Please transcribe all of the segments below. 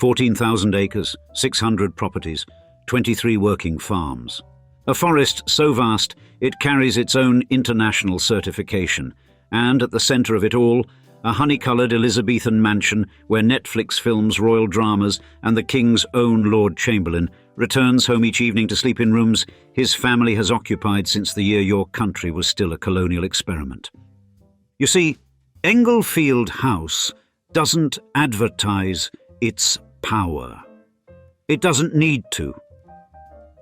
14,000 acres, 600 properties, 23 working farms. A forest so vast it carries its own international certification, and at the centre of it all, a honey-coloured Elizabethan mansion where Netflix films royal dramas and the King's own Lord Chamberlain returns home each evening to sleep in rooms his family has occupied since the year your country was still a colonial experiment. You see, Englefield House doesn't advertise its power. It doesn't need to.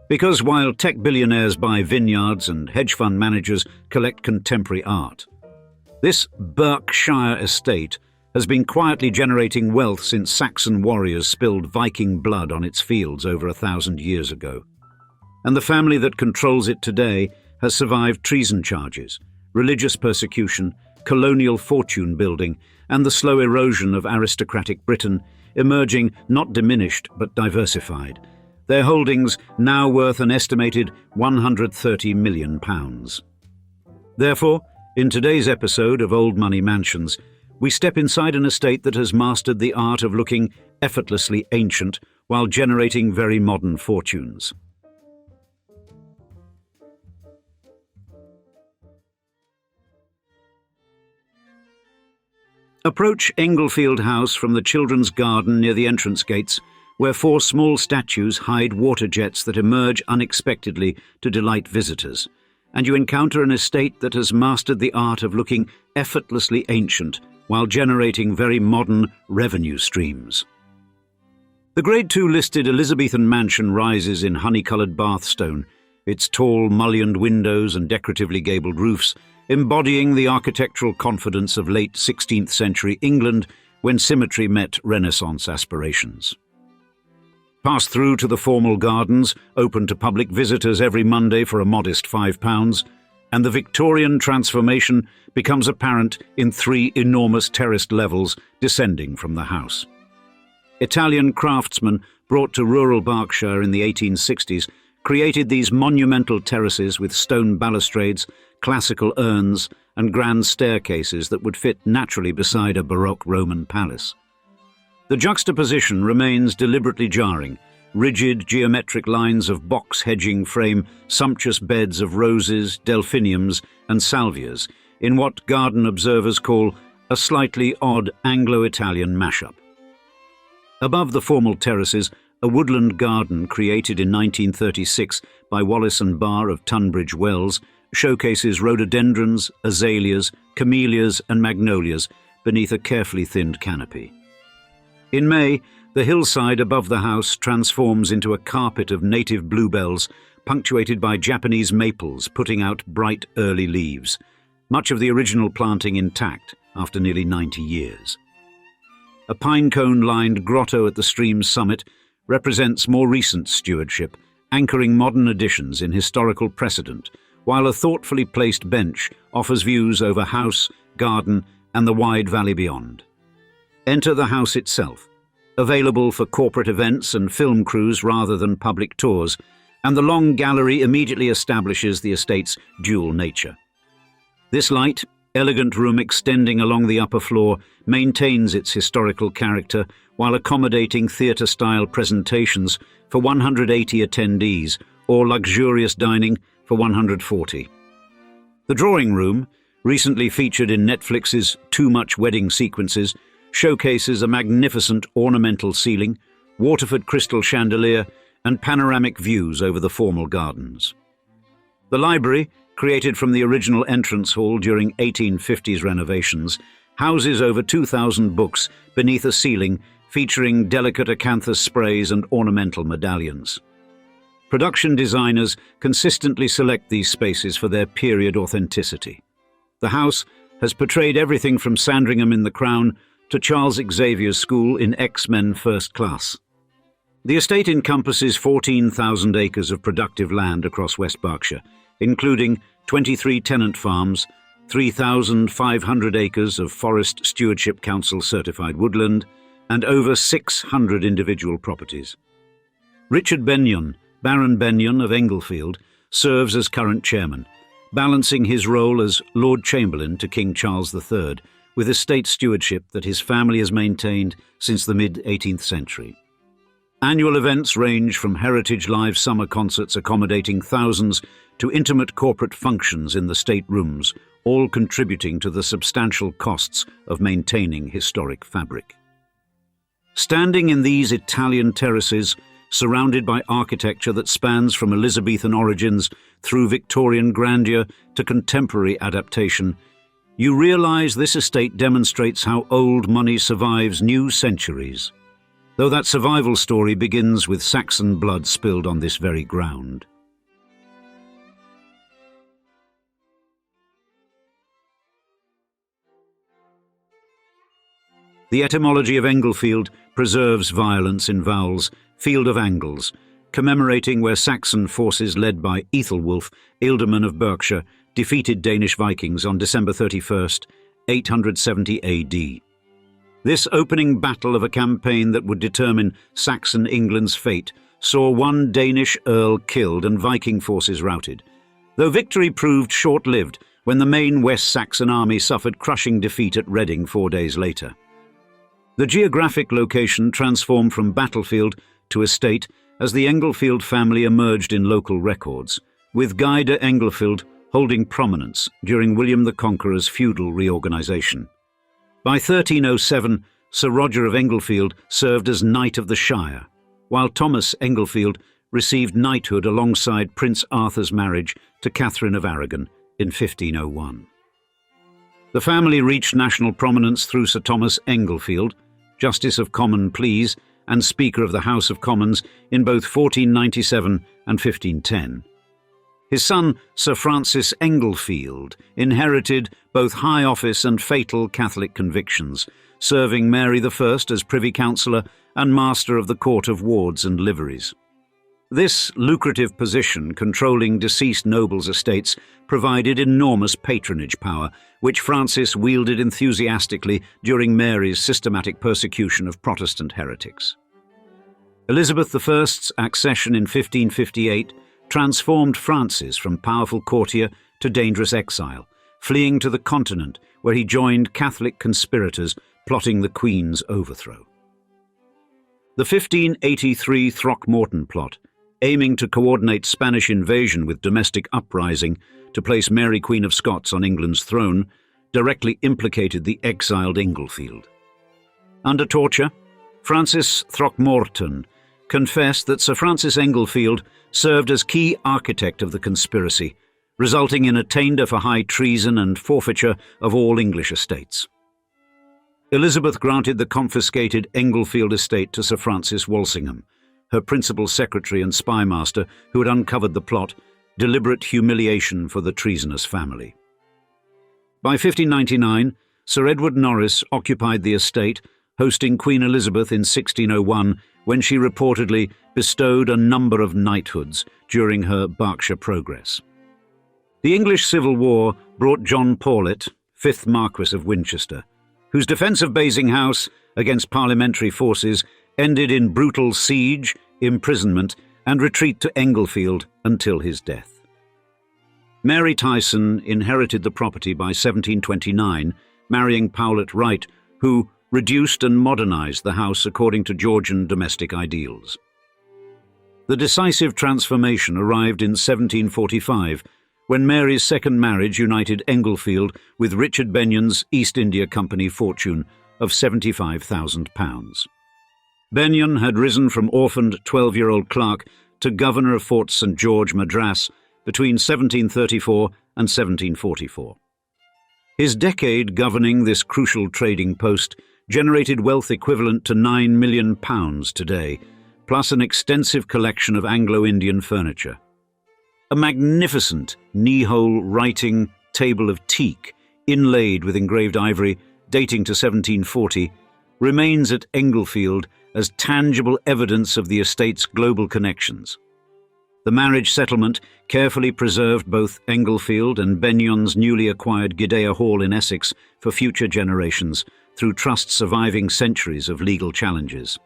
Because while tech billionaires buy vineyards and hedge fund managers collect contemporary art, this Berkshire estate has been quietly generating wealth since Saxon warriors spilled Viking blood on its fields over 1,000 years ago. And the family that controls it today has survived treason charges, religious persecution, colonial fortune building, and the slow erosion of aristocratic Britain, emerging not diminished but diversified, their holdings now worth an estimated £130 million. Therefore, in today's episode of Old Money Mansions, we step inside an estate that has mastered the art of looking effortlessly ancient while generating very modern fortunes. Approach Englefield House from the children's garden near the entrance gates, where 4 small statues hide water jets that emerge unexpectedly to delight visitors, and you encounter an estate that has mastered the art of looking effortlessly ancient while generating very modern revenue streams. The Grade 2 listed Elizabethan mansion rises in honey-coloured Bathstone, its tall mullioned windows and decoratively gabled roofs embodying the architectural confidence of late 16th century England when symmetry met Renaissance aspirations. Pass through to the formal gardens, open to public visitors every Monday for a modest £5, and the Victorian transformation becomes apparent in 3 enormous terraced levels descending from the house. Italian craftsmen brought to rural Berkshire in the 1860s created these monumental terraces with stone balustrades, classical urns, and grand staircases that would fit naturally beside a Baroque Roman palace. The juxtaposition remains deliberately jarring. Rigid geometric lines of box hedging frame sumptuous beds of roses, delphiniums, and salvias in what garden observers call a slightly odd Anglo-Italian mashup. Above the formal terraces, a woodland garden created in 1936 by Wallace and Barr of Tunbridge Wells showcases rhododendrons, azaleas, camellias, and magnolias beneath a carefully thinned canopy. In May, the hillside above the house transforms into a carpet of native bluebells, punctuated by Japanese maples putting out bright early leaves, much of the original planting intact after nearly 90 years. A pine-cone-lined grotto at the stream's summit represents more recent stewardship, anchoring modern additions in historical precedent, while a thoughtfully placed bench offers views over house, garden, and the wide valley beyond. Enter the house itself, available for corporate events and film crews rather than public tours, and the long gallery immediately establishes the estate's dual nature. This light, elegant room extending along the upper floor maintains its historical character while accommodating theatre-style presentations for 180 attendees or luxurious dining for 140. The drawing room, recently featured in Netflix's Too Much Wedding Sequences, showcases a magnificent ornamental ceiling, Waterford crystal chandelier, and panoramic views over the formal gardens. The library, created from the original entrance hall during 1850s renovations, houses over 2,000 books beneath a ceiling featuring delicate acanthus sprays and ornamental medallions. Production designers consistently select these spaces for their period authenticity. The house has portrayed everything from Sandringham in The Crown to Charles Xavier's School in X-Men First Class. The estate encompasses 14,000 acres of productive land across West Berkshire, including 23 tenant farms, 3,500 acres of Forest Stewardship Council certified woodland, and over 600 individual properties. Richard Benyon, Baron Benyon of Englefield, serves as current chairman, balancing his role as Lord Chamberlain to King Charles III with estate stewardship that his family has maintained since the mid-18th century. Annual events range from heritage live summer concerts accommodating thousands to intimate corporate functions in the state rooms, all contributing to the substantial costs of maintaining historic fabric. Standing in these Italian terraces, surrounded by architecture that spans from Elizabethan origins through Victorian grandeur to contemporary adaptation, you realize this estate demonstrates how old money survives new centuries, though that survival story begins with Saxon blood spilled on this very ground. The etymology of Englefield preserves violence in vowels, field of angles, commemorating where Saxon forces led by Ethelwulf, Ealdorman of Berkshire, defeated Danish Vikings on December 31st, 870 AD. This opening battle of a campaign that would determine Saxon England's fate saw one Danish earl killed and Viking forces routed, though victory proved short-lived when the main West Saxon army suffered crushing defeat at Reading 4 days later. The geographic location transformed from battlefield to estate as the Englefield family emerged in local records, with Guy de Englefield holding prominence during William the Conqueror's feudal reorganisation. By 1307, Sir Roger of Englefield served as Knight of the Shire, while Thomas Englefield received knighthood alongside Prince Arthur's marriage to Catherine of Aragon in 1501. The family reached national prominence through Sir Thomas Englefield, Justice of Common Pleas and Speaker of the House of Commons in both 1497 and 1510. His son, Sir Francis Englefield, inherited both high office and fatal Catholic convictions, serving Mary I as Privy Councillor and Master of the Court of Wards and Liveries. This lucrative position, controlling deceased nobles' estates, provided enormous patronage power, which Francis wielded enthusiastically during Mary's systematic persecution of Protestant heretics. Elizabeth I's accession in 1558 transformed Francis from powerful courtier to dangerous exile, fleeing to the continent where he joined Catholic conspirators plotting the Queen's overthrow. The 1583 Throckmorton plot, aiming to coordinate Spanish invasion with domestic uprising to place Mary Queen of Scots on England's throne, directly implicated the exiled Englefield. Under torture, Francis Throckmorton confessed that Sir Francis Englefield served as key architect of the conspiracy, resulting in attainder for high treason and forfeiture of all English estates. Elizabeth granted the confiscated Englefield estate to Sir Francis Walsingham, her principal secretary and spymaster who had uncovered the plot, deliberate humiliation for the treasonous family. By 1599, Sir Edward Norris occupied the estate, hosting Queen Elizabeth in 1601 when she reportedly bestowed a number of knighthoods during her Berkshire progress. The English Civil War brought John Paulet, 5th Marquess of Winchester, whose defence of Basing House against parliamentary forces ended in brutal siege, imprisonment, and retreat to Englefield until his death. Mary Tyson inherited the property by 1729, marrying Powlett Wright, who reduced and modernised the house according to Georgian domestic ideals. The decisive transformation arrived in 1745, when Mary's second marriage united Englefield with Richard Benyon's East India Company fortune of £75,000. Benyon had risen from orphaned 12-year-old clerk to governor of Fort St. George, Madras, between 1734 and 1744. His decade governing this crucial trading post generated wealth equivalent to £9 million today, plus an extensive collection of Anglo-Indian furniture. A magnificent knee-hole writing table of teak, inlaid with engraved ivory, dating to 1740, remains at Englefield as tangible evidence of the estate's global connections. The marriage settlement carefully preserved both Englefield and Benyon's newly acquired Gidea Hall in Essex for future generations through trusts surviving centuries of legal challenges.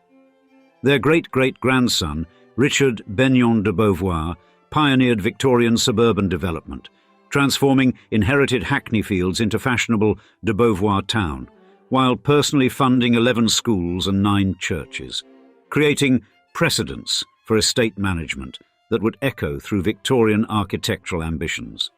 Their great-great-grandson, Richard Benyon de Beauvoir, pioneered Victorian suburban development, transforming inherited Hackney Fields into fashionable de Beauvoir Town, while personally funding 11 schools and 9 churches, creating precedents for estate management that would echo through Victorian architectural ambitions.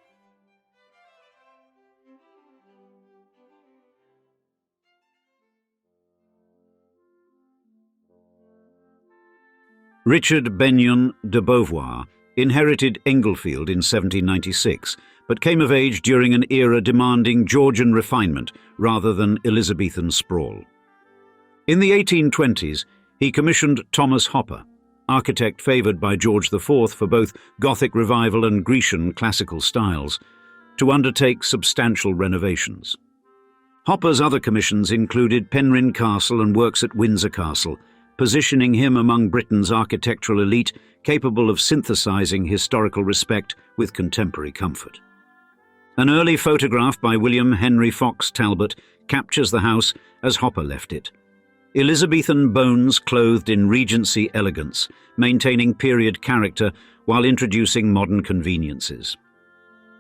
Richard Benyon de Beauvoir inherited Englefield in 1796, but came of age during an era demanding Georgian refinement rather than Elizabethan sprawl. In the 1820s, he commissioned Thomas Hopper, architect favoured by George IV for both Gothic revival and Grecian classical styles, to undertake substantial renovations. Hopper's other commissions included Penrhyn Castle and works at Windsor Castle, positioning him among Britain's architectural elite capable of synthesising historical respect with contemporary comfort. An early photograph by William Henry Fox Talbot captures the house as Hopper left it. Elizabethan bones clothed in Regency elegance, maintaining period character while introducing modern conveniences.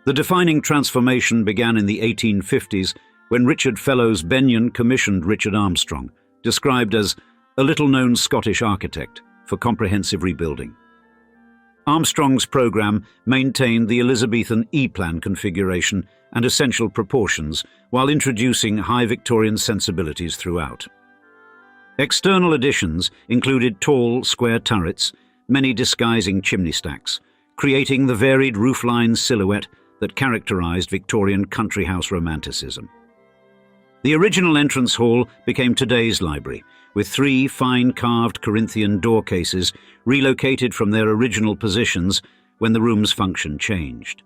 The defining transformation began in the 1850s when Richard Fellows Benyon commissioned Richard Armstrong, described as a little-known Scottish architect, for comprehensive rebuilding. Armstrong's programme maintained the Elizabethan E-plan configuration and essential proportions while introducing high Victorian sensibilities throughout. External additions included tall, square turrets, many disguising chimney stacks, creating the varied roofline silhouette that characterised Victorian country house romanticism. The original entrance hall became today's library, with 3 fine carved Corinthian door cases relocated from their original positions when the room's function changed.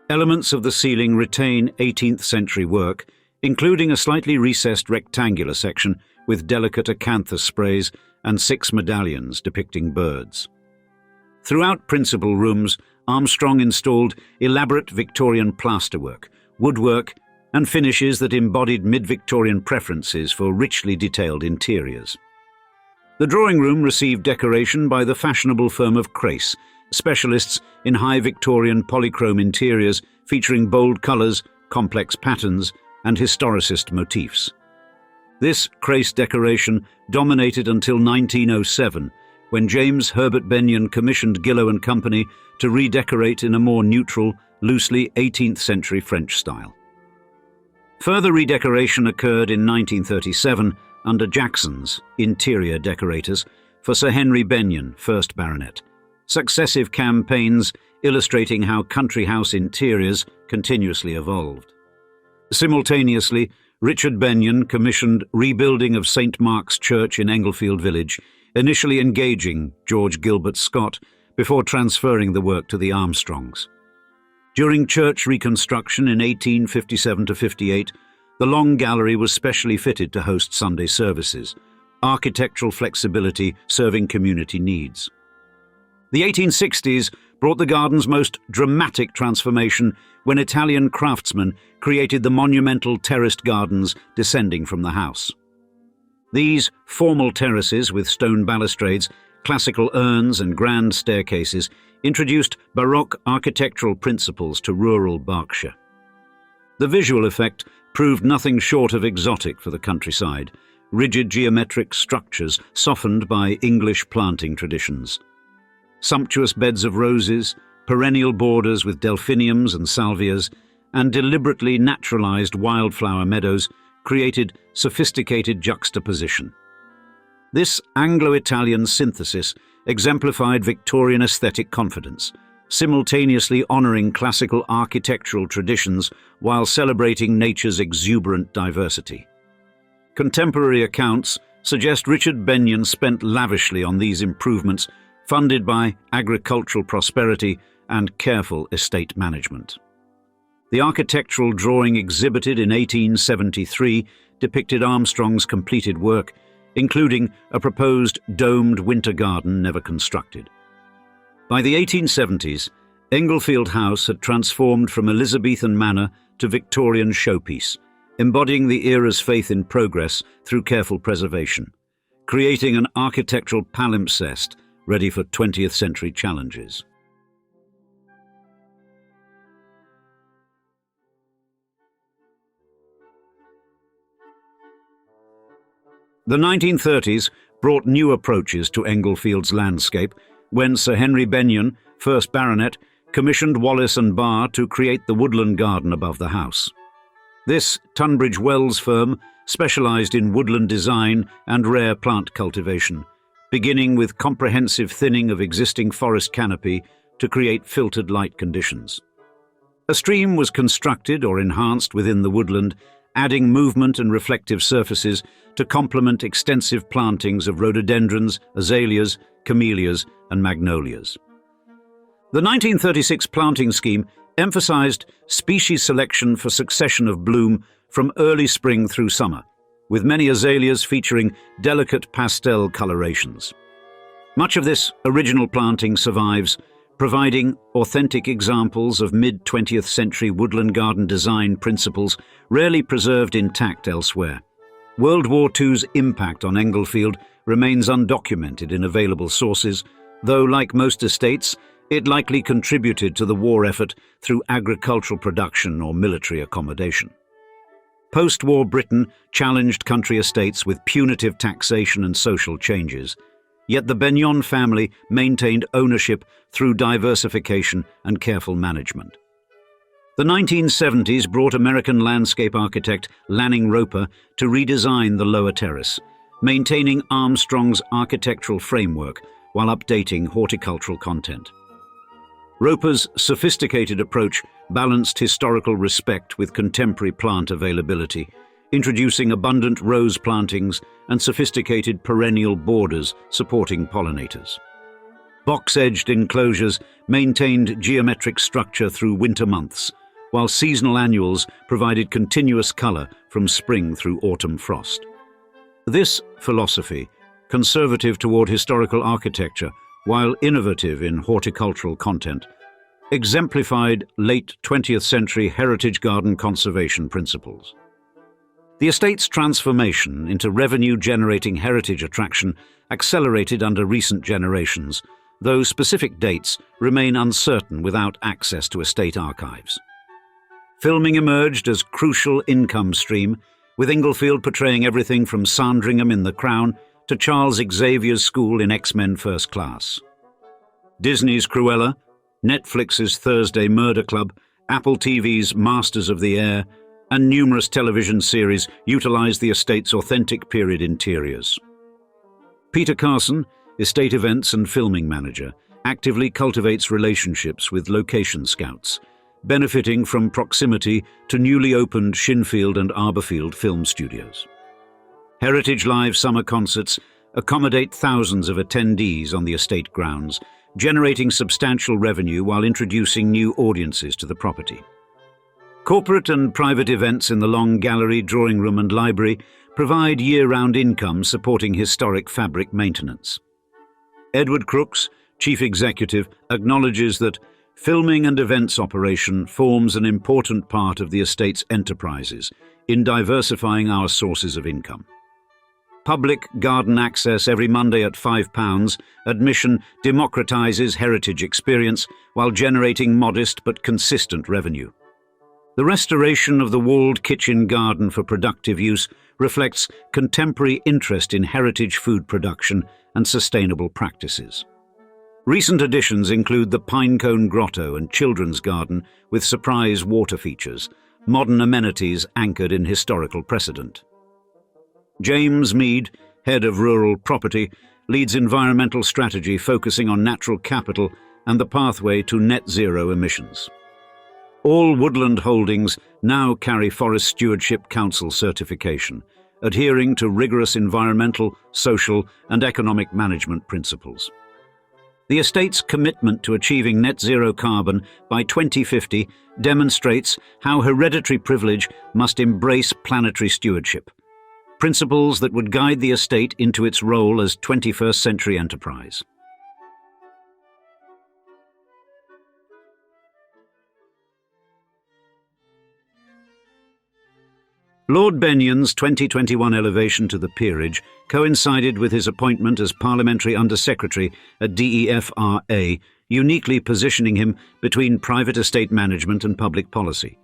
Elements of the ceiling retain 18th century work, including a slightly recessed rectangular section with delicate acanthus sprays and 6 medallions depicting birds. Throughout principal rooms, Armstrong installed elaborate Victorian plasterwork, woodwork, and finishes that embodied mid-Victorian preferences for richly detailed interiors. The drawing room received decoration by the fashionable firm of Crace, specialists in high Victorian polychrome interiors featuring bold colours, complex patterns, and historicist motifs. This Crace decoration dominated until 1907, when James Herbert Benyon commissioned Gillow and Company to redecorate in a more neutral, loosely 18th century French style. Further redecoration occurred in 1937 under Jackson's interior decorators for Sir Henry Benyon, 1st Baronet. Successive campaigns illustrating how country house interiors continuously evolved. Simultaneously, Richard Benyon commissioned rebuilding of St. Mark's Church in Englefield Village, initially engaging George Gilbert Scott before transferring the work to the Armstrongs. During church reconstruction in 1857–58, the Long Gallery was specially fitted to host Sunday services, architectural flexibility serving community needs. The 1860s brought the garden's most dramatic transformation when Italian craftsmen created the monumental terraced gardens descending from the house. These formal terraces with stone balustrades, classical urns and grand staircases introduced Baroque architectural principles to rural Berkshire. The visual effect proved nothing short of exotic for the countryside, rigid geometric structures softened by English planting traditions. Sumptuous beds of roses, perennial borders with delphiniums and salvias, and deliberately naturalized wildflower meadows created sophisticated juxtaposition. This Anglo-Italian synthesis exemplified Victorian aesthetic confidence, simultaneously honouring classical architectural traditions while celebrating nature's exuberant diversity. Contemporary accounts suggest Richard Benyon spent lavishly on these improvements, funded by agricultural prosperity and careful estate management. The architectural drawing exhibited in 1873 depicted Armstrong's completed work, including a proposed domed winter garden never constructed. By the 1870s, Englefield House had transformed from Elizabethan manor to Victorian showpiece, embodying the era's faith in progress through careful preservation, creating an architectural palimpsest ready for 20th century challenges. The 1930s brought new approaches to Englefield's landscape when Sir Henry Benyon, 1st Baronet, commissioned Wallace and Barr to create the woodland garden above the house. This Tunbridge Wells firm specialised in woodland design and rare plant cultivation, beginning with comprehensive thinning of existing forest canopy to create filtered light conditions. A stream was constructed or enhanced within the woodland, adding movement and reflective surfaces to complement extensive plantings of rhododendrons, azaleas, camellias and magnolias. The 1936 planting scheme emphasised species selection for succession of bloom from early spring through summer, with many azaleas featuring delicate pastel colorations. Much of this original planting survives, providing authentic examples of mid-20th century woodland garden design principles rarely preserved intact elsewhere. World War II's impact on Englefield remains undocumented in available sources, though, like most estates, it likely contributed to the war effort through agricultural production or military accommodation. Post-war Britain challenged country estates with punitive taxation and social changes, yet the Benyon family maintained ownership through diversification and careful management. The 1970s brought American landscape architect Lanning Roper to redesign the lower terrace, maintaining Armstrong's architectural framework while updating horticultural content. Roper's sophisticated approach balanced historical respect with contemporary plant availability, introducing abundant rose plantings and sophisticated perennial borders supporting pollinators. Box-edged enclosures maintained geometric structure through winter months, while seasonal annuals provided continuous colour from spring through autumn frost. This philosophy, conservative toward historical architecture while innovative in horticultural content, exemplified late 20th century heritage garden conservation principles. The estate's transformation into revenue-generating heritage attraction accelerated under recent generations, though specific dates remain uncertain without access to estate archives. Filming emerged as crucial income stream, with Englefield portraying everything from Sandringham in The Crown to Charles Xavier's school in X-Men First Class. Disney's Cruella, Netflix's Thursday Murder Club, Apple TV's Masters of the Air, and numerous television series utilized the estate's authentic period interiors. Peter Carson, estate events and filming manager, actively cultivates relationships with location scouts, benefiting from proximity to newly opened Shinfield and Arborfield film studios. Heritage Live summer concerts accommodate thousands of attendees on the estate grounds, generating substantial revenue while introducing new audiences to the property. Corporate and private events in the Long Gallery, drawing room and library provide year-round income supporting historic fabric maintenance. Edward Crooks, chief executive, acknowledges that filming and events operation forms an important part of the estate's enterprises in diversifying our sources of income. Public garden access every Monday at £5, admission democratises heritage experience while generating modest but consistent revenue. The restoration of the walled kitchen garden for productive use reflects contemporary interest in heritage food production and sustainable practices. Recent additions include the Pinecone Grotto and Children's Garden with surprise water features, modern amenities anchored in historical precedent. James Mead, head of rural property, leads environmental strategy focusing on natural capital and the pathway to net zero emissions. All woodland holdings now carry Forest Stewardship Council certification, adhering to rigorous environmental, social and economic management principles. The estate's commitment to achieving net zero carbon by 2050 demonstrates how hereditary privilege must embrace planetary stewardship, principles that would guide the estate into its role as 21st century enterprise. Lord Benyon's 2021 elevation to the peerage coincided with his appointment as Parliamentary Under-Secretary at DEFRA, uniquely positioning him between private estate management and public policy.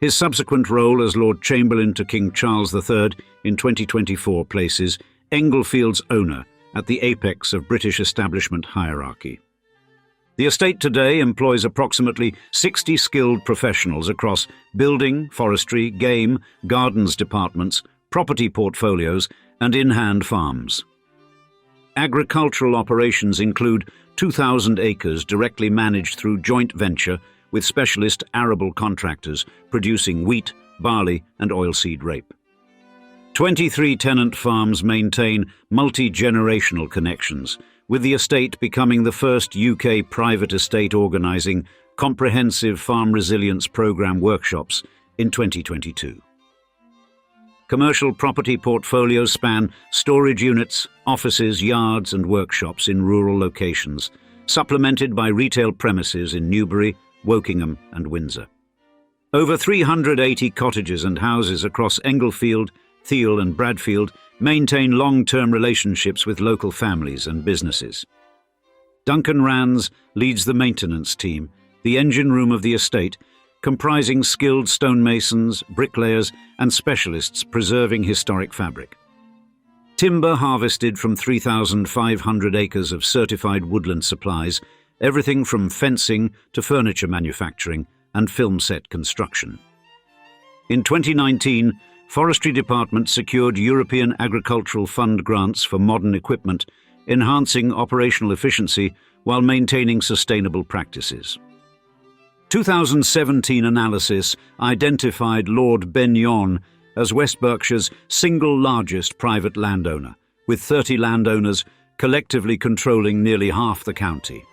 His subsequent role as Lord Chamberlain to King Charles III in 2024 places Englefield's owner at the apex of British establishment hierarchy. The estate today employs approximately 60 skilled professionals across building, forestry, game, gardens departments, property portfolios, and in-hand farms. Agricultural operations include 2,000 acres directly managed through joint venture with specialist arable contractors producing wheat, barley, and oilseed rape. 23 tenant farms maintain multi-generational connections, with the estate becoming the first UK private estate organising comprehensive farm resilience programme workshops in 2022. Commercial property portfolios span storage units, offices, yards and workshops in rural locations, supplemented by retail premises in Newbury, Wokingham and Windsor. Over 380 cottages and houses across Englefield, Thiel and Bradfield maintain long-term relationships with local families and businesses. Duncan Rands leads the maintenance team, the engine room of the estate, comprising skilled stonemasons, bricklayers and specialists preserving historic fabric. Timber harvested from 3,500 acres of certified woodland supplies, everything from fencing to furniture manufacturing and film set construction. In 2019, Forestry Department secured European Agricultural Fund grants for modern equipment, enhancing operational efficiency while maintaining sustainable practices. 2017 analysis identified Lord Chamberlain as West Berkshire's single largest private landowner, with 30 landowners collectively controlling nearly half the county.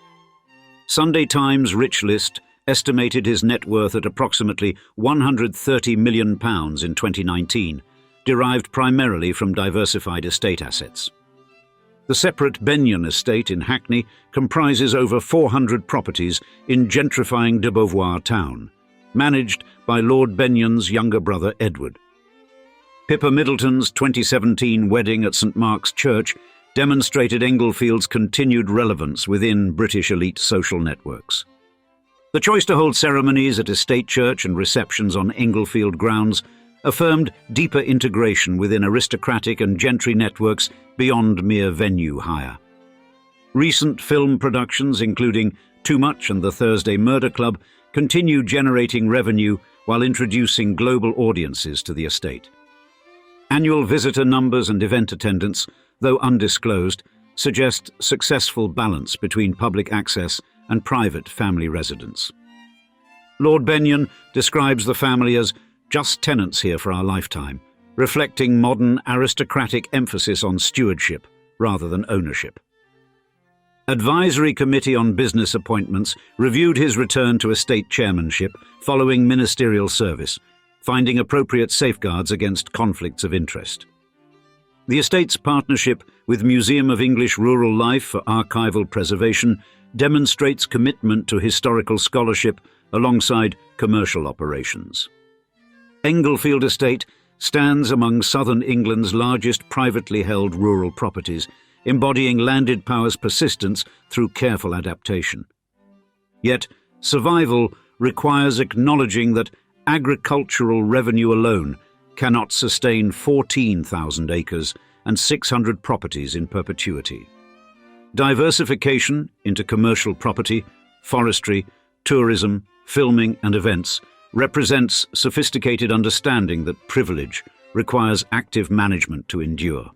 Sunday Times Rich List estimated his net worth at approximately £130 million in 2019, derived primarily from diversified estate assets. The separate Benyon estate in Hackney comprises over 400 properties in gentrifying de Beauvoir town, managed by Lord Benyon's younger brother Edward. Pippa Middleton's 2017 wedding at St Mark's Church demonstrated Englefield's continued relevance within British elite social networks. The choice to hold ceremonies at estate church and receptions on Englefield grounds affirmed deeper integration within aristocratic and gentry networks beyond mere venue hire. Recent film productions, including Too Much and The Thursday Murder Club, continue generating revenue while introducing global audiences to the estate. Annual visitor numbers and event attendance, though undisclosed, suggest successful balance between public access and private family residence. Lord Benyon describes the family as just tenants here for our lifetime, reflecting modern aristocratic emphasis on stewardship rather than ownership. Advisory Committee on Business Appointments reviewed his return to estate chairmanship following ministerial service, finding appropriate safeguards against conflicts of interest. The estate's partnership with Museum of English Rural Life for archival preservation demonstrates commitment to historical scholarship alongside commercial operations. Englefield Estate stands among southern England's largest privately held rural properties, embodying landed power's persistence through careful adaptation. Yet, survival requires acknowledging that agricultural revenue alone cannot sustain 14,000 acres and 600 properties in perpetuity. Diversification into commercial property, forestry, tourism, filming and events represents sophisticated understanding that privilege requires active management to endure.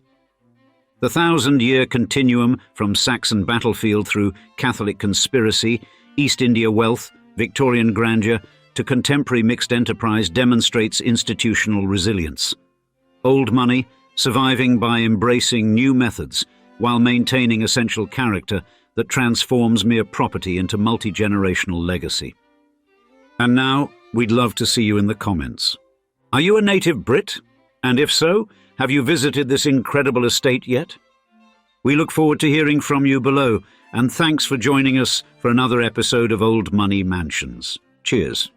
The 1,000-year continuum from Saxon battlefield through Catholic conspiracy, East India wealth, Victorian grandeur to contemporary mixed enterprise demonstrates institutional resilience. Old money surviving by embracing new methods while maintaining essential character that transforms mere property into multi-generational legacy. And now, we'd love to see you in the comments. Are you a native Brit? And if so, have you visited this incredible estate yet? We look forward to hearing from you below, and thanks for joining us for another episode of Old Money Mansions. Cheers.